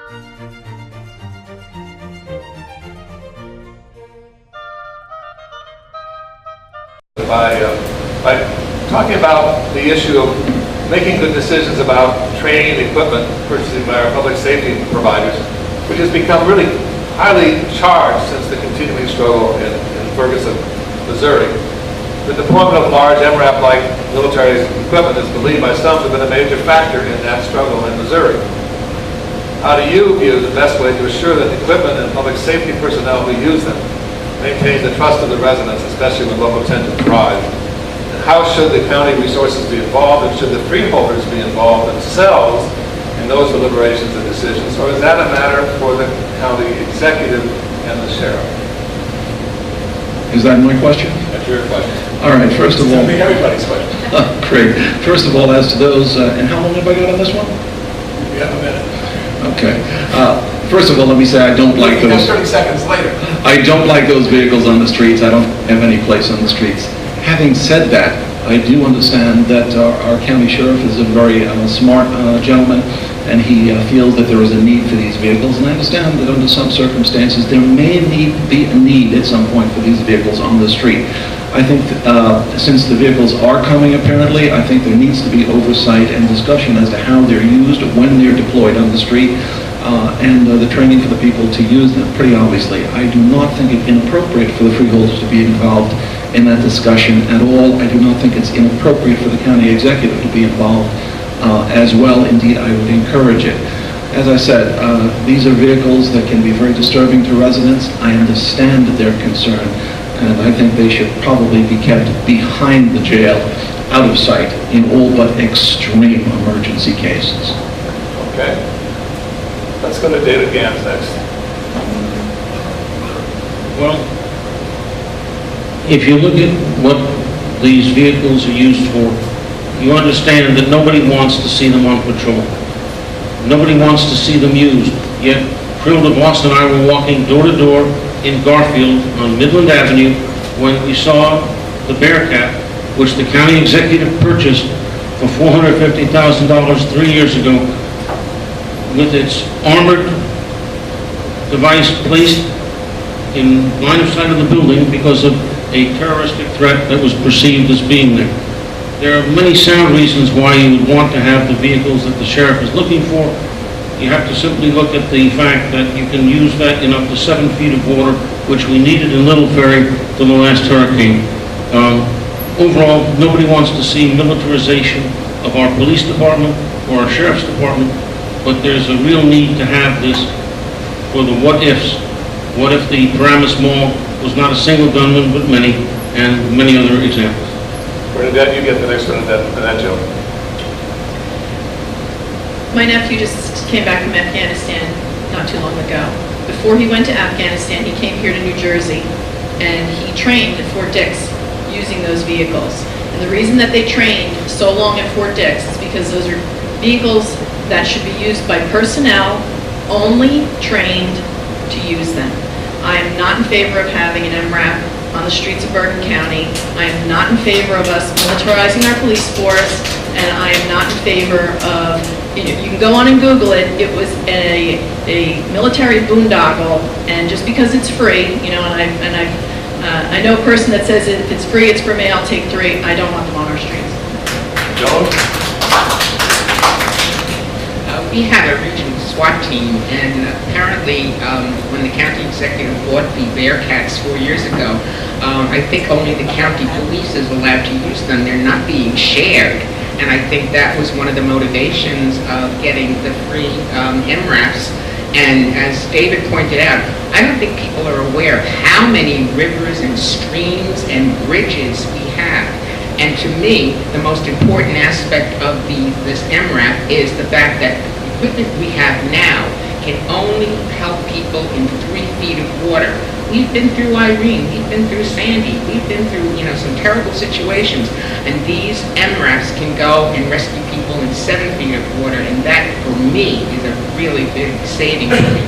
By talking about the issue of making good decisions about training and equipment purchasing by our public safety providers, which has become really highly charged since the continuing struggle in Ferguson, Missouri. The deployment of large MRAP-like military equipment is believed by some to have been a major factor in that struggle in Missouri. How do you view the best way to assure that equipment and public safety personnel who use them maintain the trust of the residents, especially when local tend to thrive? And how should the county resources be involved, and should the freeholders be involved themselves in those deliberations and decisions, or is that a matter for the county executive and the sheriff? Is that my question? That's your question. All right, first of all... It's everybody's question. Great. First of all, as to those, and how long have I got on this one? You have a minute. Okay. First of all, let me say I don't like those... 30 seconds later. I don't like those vehicles on the streets. I don't have any place on the streets. Having said that, I do understand that our county sheriff is a very smart gentleman, and he feels that there is a need for these vehicles, and I understand that under some circumstances there may be a need at some point for these vehicles on the street. I think since the vehicles are coming apparently, I think there needs to be oversight and discussion as to how they're used, when they're deployed on the street, and the training for the people to use them, pretty obviously. I do not think it inappropriate for the freeholders to be involved in that discussion at all. I do not think it's inappropriate for the county executive to be involved as well. Indeed, I would encourage it. As I said, these are vehicles that can be very disturbing to residents. I understand their concern, and I think they should probably be kept behind the jail, out of sight, in all but extreme emergency cases. Okay. Let's go to David Gans next. Well, if you look at what these vehicles are used for, you understand that nobody wants to see them on patrol. Nobody wants to see them used. Yet, Freeholder Boss and I were walking door to door in Garfield on Midland Avenue when we saw the Bearcat, which the county executive purchased for $450,000 3 years ago, with its armored device placed in line of sight of the building because of a terroristic threat that was perceived as being there. There are many sound reasons why you would want to have the vehicles that the sheriff is looking for. You have to simply look at the fact that you can use that in up to 7 feet of water, which we needed in Little Ferry for the last hurricane. Overall, nobody wants to see militarization of our police department or our sheriff's department, but there's a real need to have this for the what-ifs. What if the Paramus Mall was not a single gunman, but many, and many other examples. Bernadette, you get the next one, and then Joe. My nephew just came back from Afghanistan not too long ago. Before he went to Afghanistan, he came here to New Jersey, and he trained at Fort Dix using those vehicles. And the reason that they trained so long at Fort Dix is because those are vehicles that should be used by personnel only trained to use them. I am not in favor of having an MRAP on the streets of Bergen County. I am not in favor of us militarizing our police force, and I am not in favor of, you can go on and Google it. It was a military boondoggle, and just because it's free, I know a person that says if it's free, it's for me, I'll take 3. I don't want them on our streets. Joe? We had a regional SWAT team, and apparently when the county executive bought the Bearcats 4 years ago, I think only the county police is allowed to use them. They're not being shared, and I think that was one of the motivations of getting the free MRAPs. And as David pointed out, I don't think people are aware of how many rivers and streams and bridges we have. And to me, the most important aspect of this MRAP is the fact that the equipment we have now can only help people in 3 feet of water. We've been through Irene, we've been through Sandy, we've been through some terrible situations, and these MRAPs can go and rescue people in 7 feet of water, and that, for me, is a really big saving point.